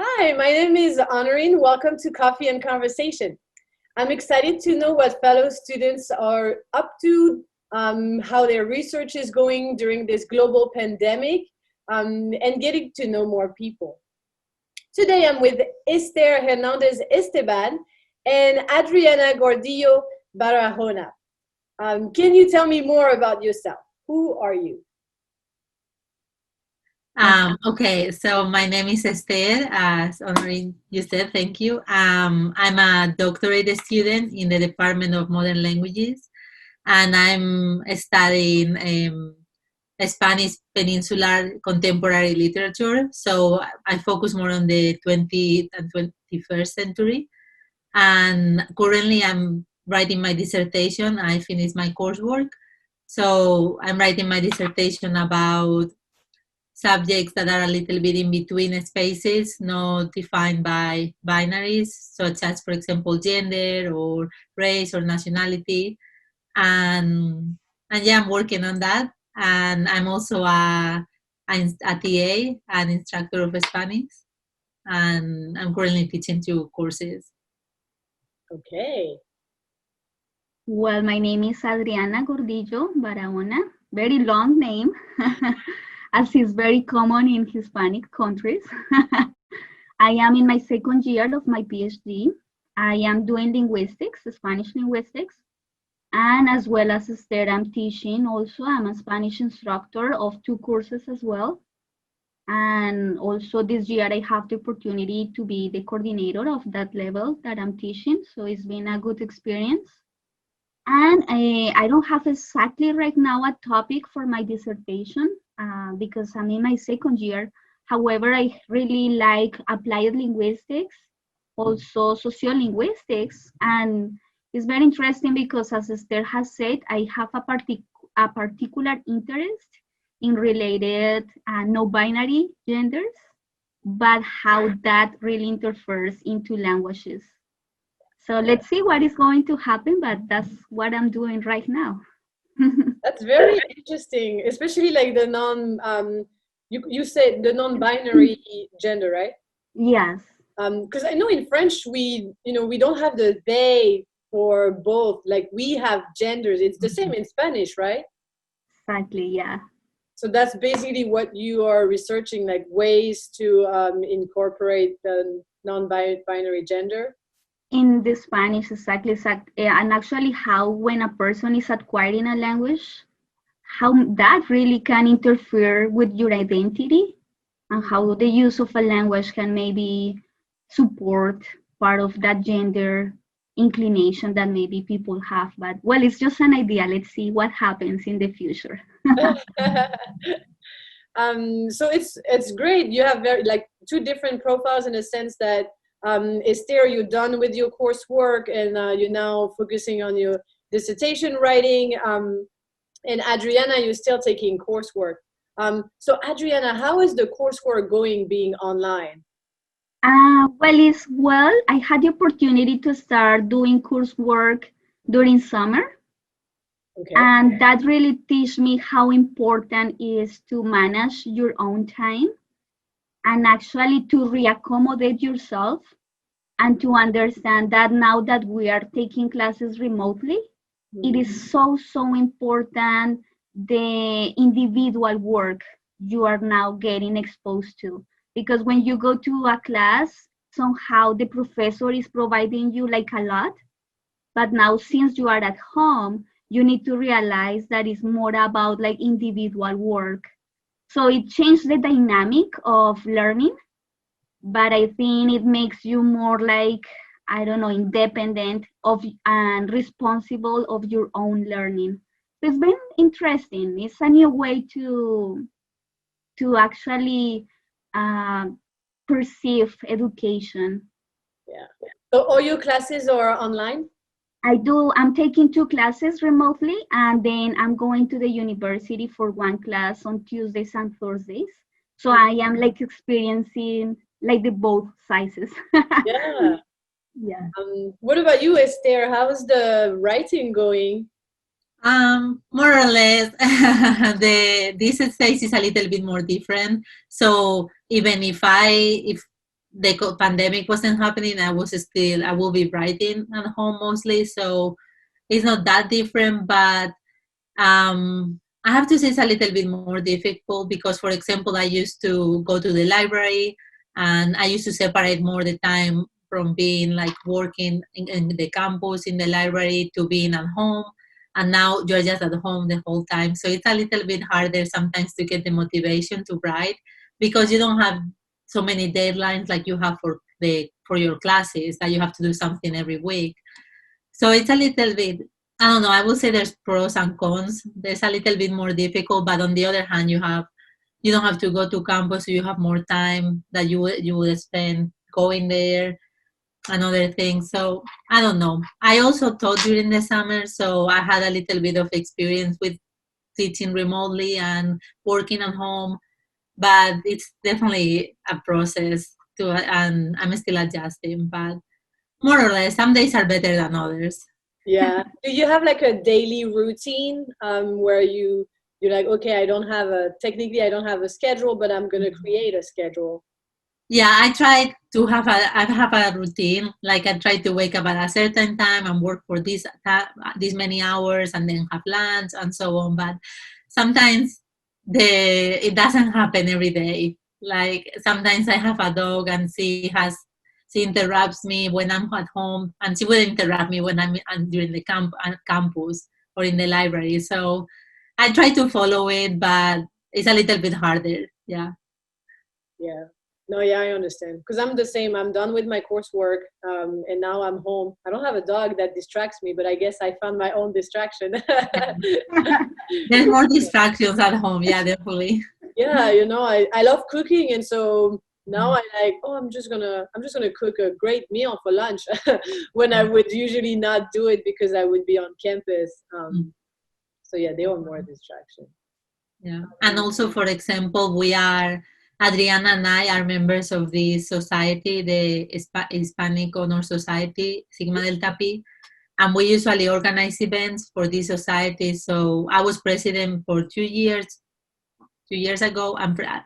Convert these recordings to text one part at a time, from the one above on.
Hi, my name is Honorine. Welcome to Coffee and Conversation. I'm excited to know what fellow students are up to, how their research is going during this global pandemic, and getting to know more people. Today I'm with Ester Hernandez Esteban and Adriana Gordillo Barahona. Can you tell me more about yourself? Who are you? Okay, so my name is Ester, as Honorine you said, thank you. I'm a doctorate student in the Department of Modern Languages, and I'm studying Spanish Peninsular Contemporary Literature. So I focus more on the 20th and 21st century. And currently I'm writing my dissertation. I finished my coursework. So I'm writing my dissertation about subjects that are a little bit in between spaces, not defined by binaries, such as, for example, gender or race or nationality. And yeah, I'm working on that. And I'm also a TA, an instructor of Spanish, and I'm currently teaching 2 courses. Okay. Well, my name is Adriana Gordillo Barahona. Very long name, as is very common in Hispanic countries. I am in my second year of my PhD. I am doing linguistics, Spanish linguistics, and as well as Esther, I'm teaching also. I'm a Spanish instructor of 2 courses as well. And also this year I have the opportunity to be the coordinator of that level that I'm teaching. So it's been a good experience. And I don't have exactly right now a topic for my dissertation because I'm in my second year. However, I really like applied linguistics, also sociolinguistics, and it's very interesting because, as Esther has said, I have a particular interest in related no-binary genders, but how that really interferes into languages. So let's see what is going to happen, but that's what I'm doing right now. That's very interesting, especially like the you said the non-binary gender, right? Yes, Because I know in French we don't have the they for both. Like we have genders. It's the same in Spanish, right? exactly, yeah. So that's basically what you are researching, like ways to incorporate the non-binary gender. In the Spanish, exactly, and actually how when a person is acquiring a language, how that really can interfere with your identity and how the use of a language can maybe support part of that gender inclination that maybe people have. But well, it's just an idea. Let's see what happens in the future. So it's great. You have very like 2 different profiles in a sense that Esther, you're done with your coursework and you're now focusing on your dissertation writing. And Adriana, you're still taking coursework. So Adriana, how is the coursework going being online? Well, I had the opportunity to start doing coursework during summer. Okay. And that really teach me how important is to manage your own time and actually to reaccommodate yourself and to understand that now that we are taking classes remotely, it is so important the individual work you are now getting exposed to. Because when you go to a class, somehow the professor is providing you like a lot, but now since you are at home, you need to realize that it's more about like individual work. So it changed the dynamic of learning, but I think it makes you more like, I don't know, independent of and responsible of your own learning. So it's been interesting. It's a new way to actually perceive education. Yeah. So all your classes are online? I'm taking 2 classes remotely, and then I'm going to the university for 1 class on Tuesdays and Thursdays. So I am like experiencing like the both sizes. Yeah. Yeah. What about you, Esther? How's the writing going? More or less, this stage is a little bit more different. So even if the pandemic wasn't happening, I will be writing at home mostly. So it's not that different, but I have to say it's a little bit more difficult because, for example, I used to go to the library and I used to separate more the time from being like working in the campus in the library to being at home. And now you're just at home the whole time. So it's a little bit harder sometimes to get the motivation to write because you don't have so many deadlines like you have for your classes that you have to do something every week. So it's a little bit, I don't know, I would say there's pros and cons. There's a little bit more difficult, but on the other hand, you don't have to go to campus, so you have more time that you would spend going there and other things. So I don't know. I also taught during the summer, so I had a little bit of experience with teaching remotely and working at home, but it's definitely a process and I'm still adjusting, but more or less, some days are better than others. Yeah. Do you have like a daily routine where you're like, okay, I don't have a schedule, but I'm going to create a schedule? Yeah, I try to I have a routine. Like I try to wake up at a certain time and work for these many hours and then have lunch and so on. But sometimes it doesn't happen every day. Like sometimes I have a dog and she interrupts me when I'm at home, and she will interrupt me when I'm during the campus or in the library. So I try to follow it, but it's a little bit harder. Yeah. Yeah. No, yeah, I understand. Because I'm the same. I'm done with my coursework, and now I'm home. I don't have a dog that distracts me, but I guess I found my own distraction. There's more distractions at home. Yeah, definitely. Yeah, I love cooking, and so now I like, oh, I'm just gonna cook a great meal for lunch when I would usually not do it because I would be on campus. So yeah, they were more distraction. Yeah, and also, for example, Adriana and I are members of the society, the Hispanic Honor Society, Sigma Delta Pi, and we usually organize events for this society. So I was president for 2 years. 2 years ago,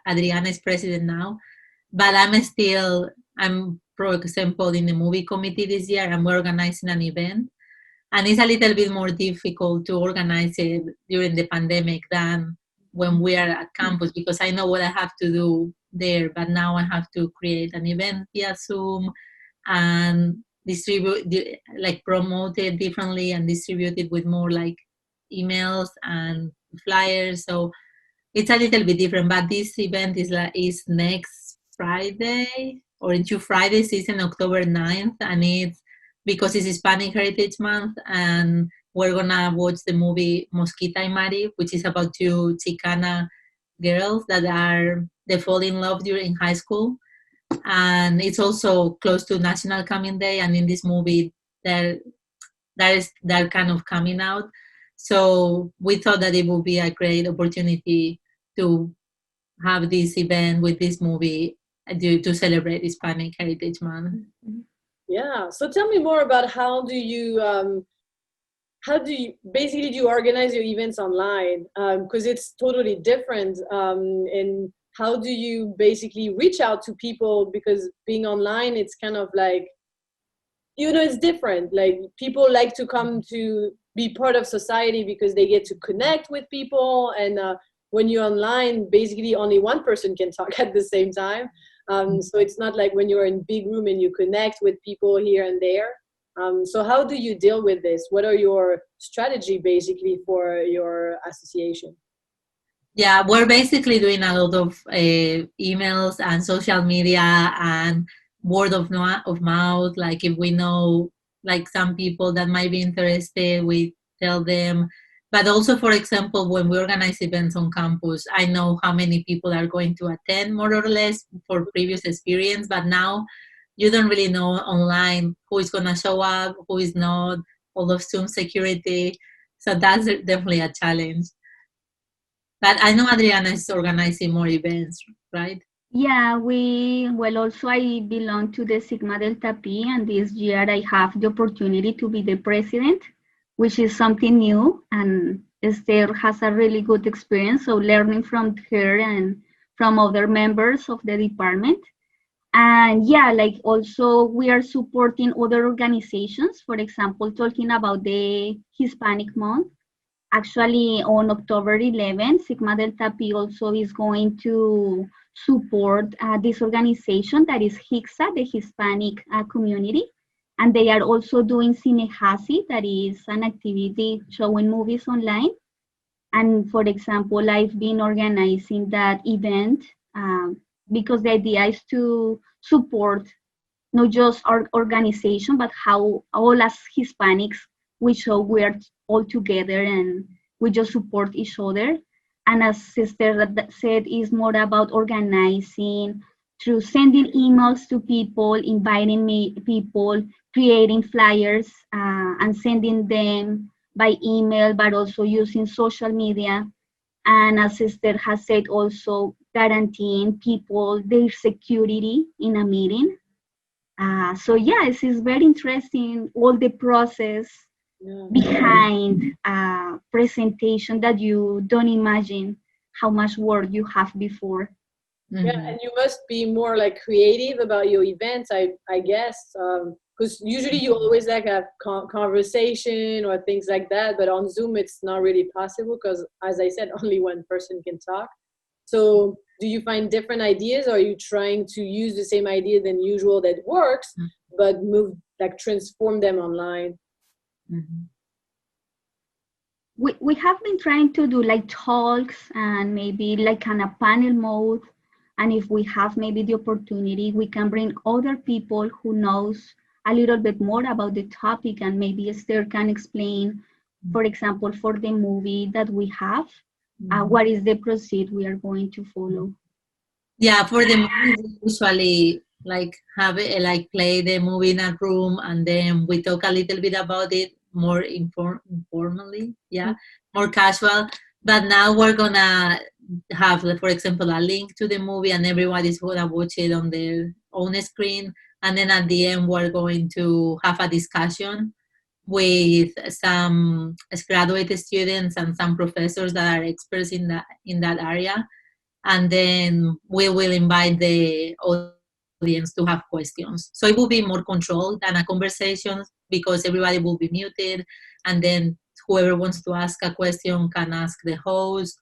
Adriana is president now, but I'm, for example, in the movie committee this year, and we're organizing an event. And it's a little bit more difficult to organize it during the pandemic than when we are at campus, because I know what I have to do there, but now I have to create an event via Zoom and promote it differently and distribute it with more like emails and flyers. So it's a little bit different, but this event is next Friday, or in 2 Fridays. It's in October 9th, and it's because it's Hispanic Heritage Month, and we're gonna watch the movie Mosquita y Mari, which is about two Chicana girls they fall in love during high school, and it's also close to National Coming Day, and in this movie they're kind of coming out. So we thought that it would be a great opportunity to have this event with this movie to celebrate Hispanic Heritage Month. Yeah. So tell me more about how do you basically do you organize your events online? Because it's totally different. And how do you basically reach out to people? Because being online, it's kind of like, it's different. Like people like to come to be part of society because they get to connect with people. And when you're online, basically only one person can talk at the same time. So it's not like when you're in big room and you connect with people here and there. So how do you deal with this? What are your strategy basically for your association? Yeah, we're basically doing a lot of emails and social media and word of mouth. Like if we know like some people that might be interested, we tell them. But also, for example, when we organize events on campus, I know how many people are going to attend more or less for previous experience. But now you don't really know online who is going to show up, who is not, all of Zoom security. So that's definitely a challenge. But I know Adriana is organizing more events, right? Yeah, also I belong to the Sigma Delta Pi, and this year I have the opportunity to be the president, which is something new, and Esther has a really good experience, so learning from her and from other members of the department. And yeah, like also we are supporting other organizations, for example, talking about the Hispanic Month. Actually, on October 11th, Sigma Delta Pi also is going to support this organization that is HICSA, the Hispanic community. And they are also doing Cinehasi, that is an activity showing movies online. And for example, I've been organizing that event because the idea is to support not just our organization, but how all as Hispanics, we show we're all together and we just support each other. And as Sister said, is more about organizing through sending emails to people, inviting people, creating flyers, and sending them by email, but also using social media. And as Sister has said, also guaranteeing people their security in a meeting. So yes, it's very interesting, all the process behind a presentation that you don't imagine how much work you have before. Yeah, and you must be more like creative about your events, I guess, because usually you always like have conversation or things like that, but on Zoom it's not really possible because, as I said, only one person can talk. So do you find different ideas, or are you trying to use the same idea than usual that works, but transform them online? We have been trying to do like talks and maybe like on a panel mode. And if we have maybe the opportunity, we can bring other people who knows a little bit more about the topic, and maybe Esther can explain, for example, for the movie that we have, what is the procedure we are going to follow. Yeah, for the movie, we usually like have it, like play the movie in a room, and then we talk a little bit about it more informally, more casual. But now we're gonna have, for example, a link to the movie, and everybody's gonna watch it on their own screen. And then at the end, we're going to have a discussion with some graduate students and some professors that are experts in that area. And then we will invite the audience to have questions. So it will be more controlled than a conversation because everybody will be muted, and then whoever wants to ask a question can ask the host,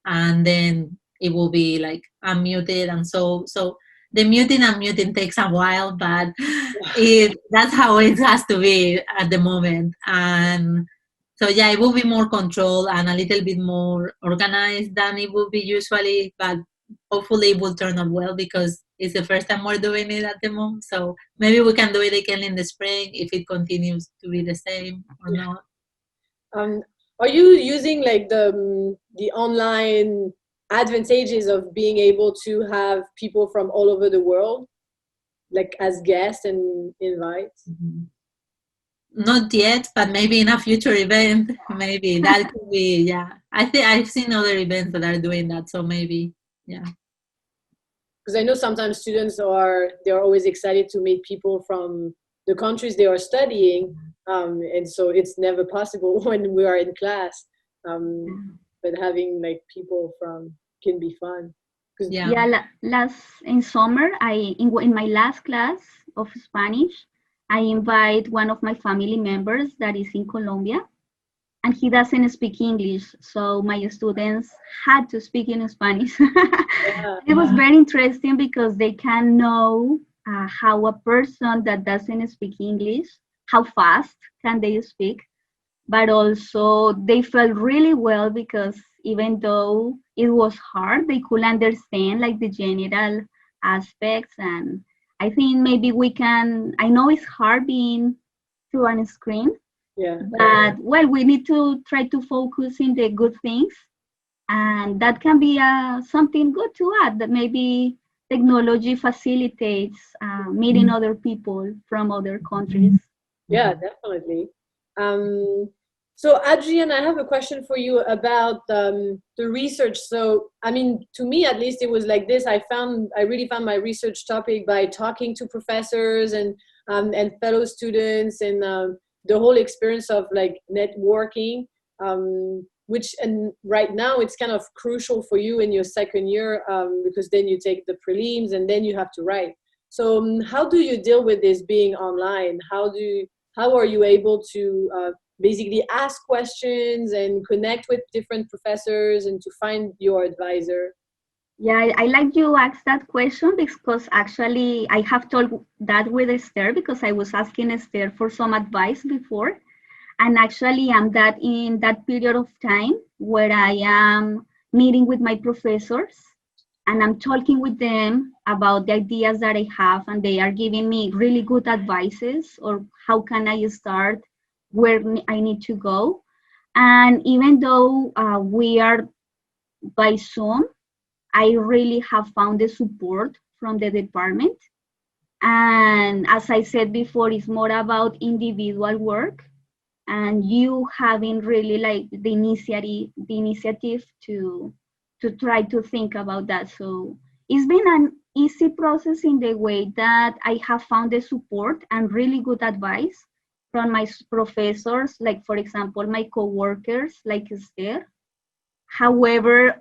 and then it will be like unmuted. And so the muting and muting takes a while, but that's how it has to be at the moment. And so yeah, it will be more controlled and a little bit more organized than it will be usually, but hopefully it will turn out well because it's the first time we're doing it at the moment. So maybe we can do it again in the spring if it continues to be the same or not. Are you using like the online advantages of being able to have people from all over the world, like as guests and invites? Not yet, but maybe in a future event, maybe that could be, yeah. I think I've seen other events that are doing that, so maybe, yeah. Because I know sometimes students they're always excited to meet people from the countries they are studying, and so it's never possible when we are in class. But having like people from can be fun. Last in summer, in my last class of Spanish, I invite one of my family members that is in Colombia, and he doesn't speak English, so my students had to speak in Spanish. It was very interesting because they can know how a person that doesn't speak English, how fast can they speak, but also they felt really well because even though it was hard, they could understand like the general aspects. And I think maybe I know it's hard being through on a screen, but well, we need to try to focus in the good things, and that can be something good to add, that maybe technology facilitates meeting other people from other countries. Yeah, definitely. So Adrian, I have a question for you about the research. So, I mean, to me at least, it was like this. I really found my research topic by talking to professors and fellow students, and the whole experience of like networking, and right now it's kind of crucial for you in your second year, because then you take the prelims and then you have to write. So how do you deal with this being online? How are you able to basically ask questions and connect with different professors and to find your advisor? Yeah, I like you asked that question because actually I have told that with Esther because I was asking Esther for some advice before. And actually I'm that in that period of time where I am meeting with my professors and I'm talking with them about the ideas that I have, and they are giving me really good advices or how can I start, where I need to go. And even though we are by Zoom, I really have found the support from the department. And as I said before, it's more about individual work and you having really like the initiative to try to think about that. So it's been an easy process in the way that I have found the support and really good advice from my professors, like for example my coworkers like Esther. However,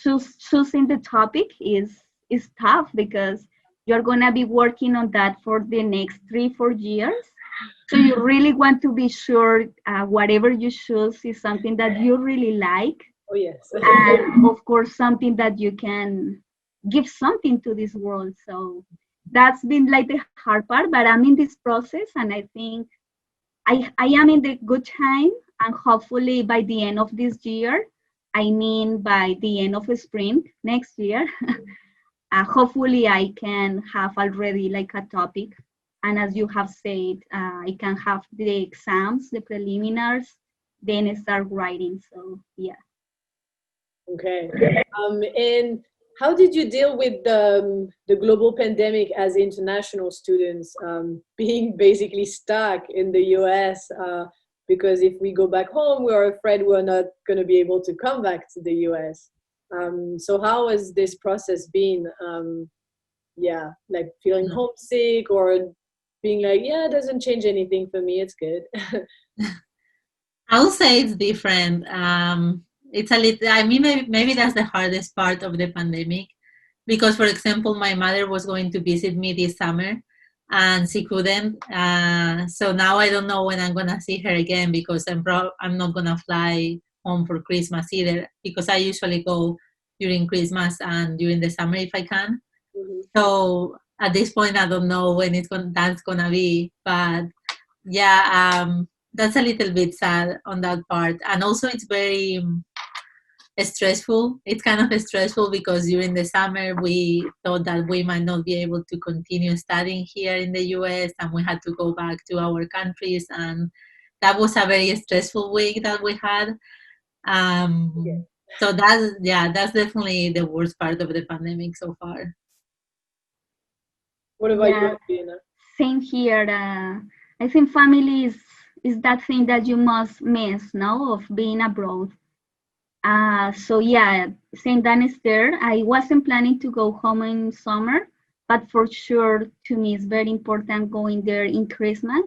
choosing the topic is tough because you're gonna be working on that for the next 3-4 years. So you really want to be sure whatever you choose is something that you really like, Oh yes. and of course something that you can give something to this world. So that's been like the hard part, but I'm in this process, and I think I am in the good time, and hopefully by the end of this year, I mean by the end of spring next year, hopefully I can have already like a topic. And as you have said, I can have the exams, the preliminaries, then start writing. So yeah. Okay. And how did you deal with the global pandemic as international students, being basically stuck in the US? Because if we go back home, we are afraid we're not going to be able to come back to the US. So how has this process been? Yeah, like feeling homesick or being like, yeah, it doesn't change anything for me. It's good. I would say it's different. It's a little, I mean, maybe that's the hardest part of the pandemic. Because, for example, my mother was going to visit me this summer and she couldn't. So now I don't know when I'm going to see her again because I'm not going to fly home for Christmas either because I usually go during Christmas and during the summer if I can. Mm-hmm. So at this point, I don't know when that's going to be. But yeah, that's a little bit sad on that part. And also it's very stressful. It's kind of stressful because during the summer we thought that we might not be able to continue studying here in the US and we had to go back to our countries, and that was a very stressful week that we had. Yeah. So that's definitely the worst part of the pandemic so far. What about Yeah, you, Adriana? same here. I think family is that thing that you must miss, no, of being abroad. So yeah, St. Denis there. I wasn't planning to go home in summer, but for sure to me it's very important going there in Christmas.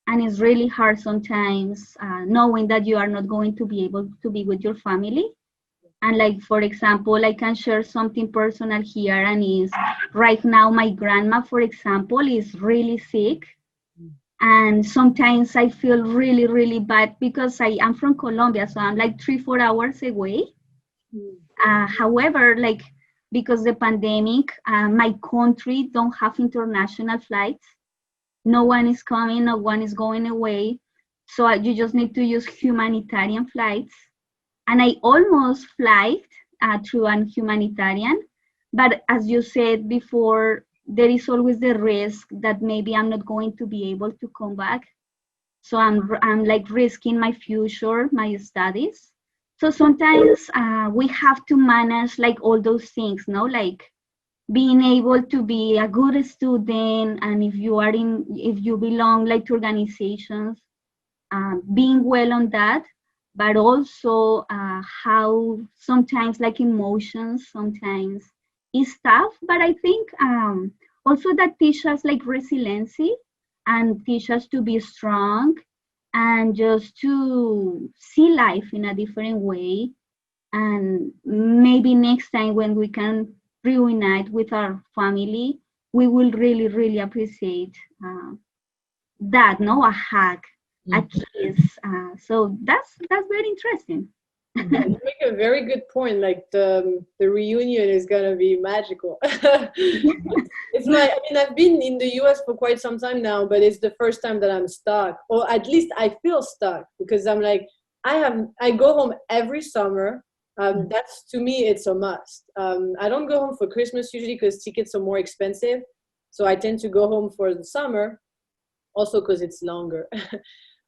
And it's really hard sometimes knowing that you are not going to be able to be with your family. And like, for example, I can share something personal here, and is right now my grandma, for example, is really sick. And sometimes I feel really, really bad because I am from Colombia, so I'm like 3-4 hours away. However, like because the pandemic, my country don't have international flights. No one is coming, no one is going away. So you just need to use humanitarian flights. And I almost flight through an humanitarian, but as you said before, there is always the risk that maybe I'm not going to be able to come back. So I'm like risking my future, my studies. So sometimes we have to manage like all those things, no, like being able to be a good student, and if you belong like to organizations, being well on that, but also how sometimes like emotions sometimes is tough. But I think also that teach us like resiliency and teach us to be strong and just to see life in a different way. And maybe next time when we can reunite with our family, we will really, really appreciate that, no? A hug, a kiss. So that's very interesting. Yeah, you make a very good point. Like the reunion is gonna be magical. It's my, I mean, I've been in the US for quite some time now, but it's the first time that I'm stuck, or at least I feel stuck, because I'm like, I go home every summer. That's, to me, it's a must. I don't go home for Christmas usually because tickets are more expensive, so I tend to go home for the summer, also because it's longer.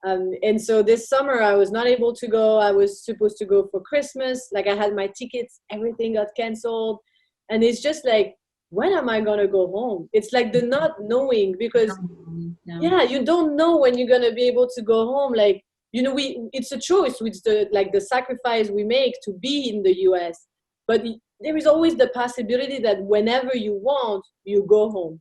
And so this summer I was not able to go. I was supposed to go for Christmas. Like, I had my tickets, everything got canceled. And it's just like, when am I going to go home? It's like the not knowing, because yeah, you don't know when you're going to be able to go home. Like, you know, it's a choice. It's the sacrifice we make to be in the US. But there is always the possibility that whenever you want, you go home.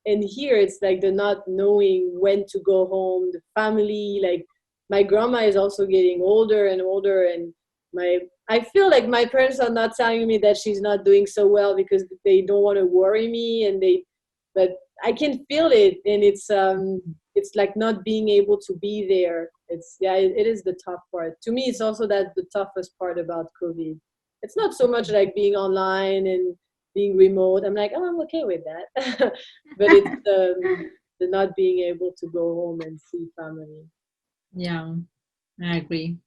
And here it's like the not knowing when to go home, the family, like my grandma is also getting older and older, and I feel like my parents are not telling me that she's not doing so well because they don't want to worry me, but I can feel it, and it's like not being able to be there. It is the tough part. To me, it's also that the toughest part about COVID. It's not so much like being online and being remote. I'm like, oh, I'm okay with that. But it's the not being able to go home and see family. Yeah, I agree.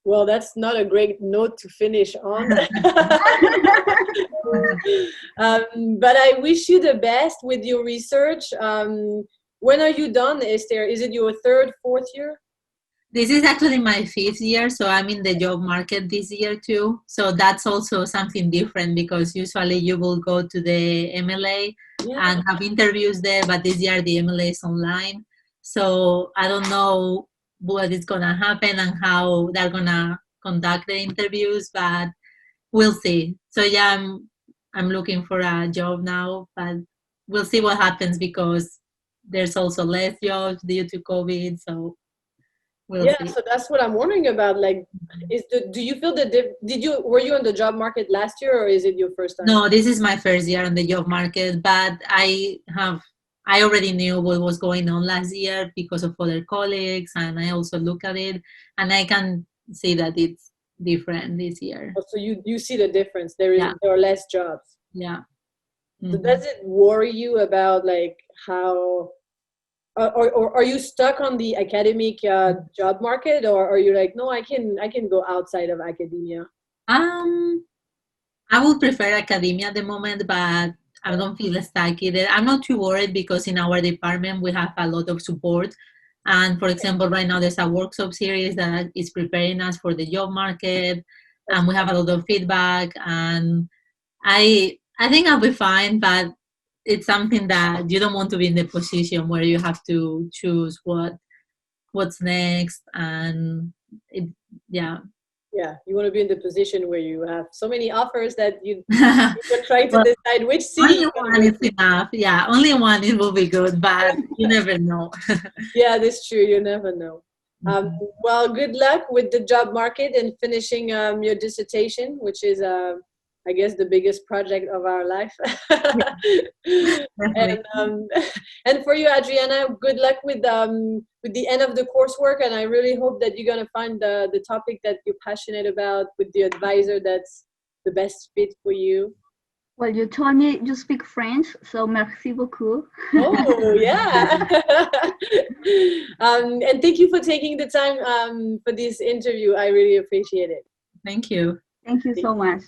Well, that's not a great note to finish on. But I wish you the best with your research. When are you done, Esther? Is it your third, fourth year? This is actually my fifth year, so I'm in the job market this year too. So that's also something different, because usually you will go to the MLA and have interviews there, but this year the MLA is online. So I don't know what is gonna happen and how they're gonna conduct the interviews, but we'll see. So yeah, I'm looking for a job now, but we'll see what happens, because there's also less jobs due to COVID. So we'll see. So that's what I'm wondering about. Like, do you feel were you on the job market last year, or is it your first time? No, this is my first year on the job market, but I already knew what was going on last year because of other colleagues, and I also look at it, and I can see that it's different this year. Oh, so you see the difference. There are less jobs. Yeah. So does it worry you about like how, or are you stuck on the academic job market, or are you like, no, I can go outside of academia? I would prefer academia at the moment, but I don't feel stuck either. I'm not too worried, because in our department we have a lot of support. And for example, right now there's a workshop series that is preparing us for the job market, and we have a lot of feedback, and I think I'll be fine, but it's something that you don't want to be in the position where you have to choose what's next, and you want to be in the position where you have so many offers that you can try to decide which city. Only one is enough. Yeah, only one, it will be good, but you never know. Yeah, that's true. You never know. Well, good luck with the job market and finishing your dissertation, which is I guess the biggest project of our life. And for you, Adriana, good luck with the end of the coursework, and I really hope that you're gonna find the topic that you're passionate about with the advisor that's the best fit for you. Well, you told me you speak French, so merci beaucoup. Oh, yeah. And thank you for taking the time for this interview. I really appreciate it. Thank you. Thank you so much.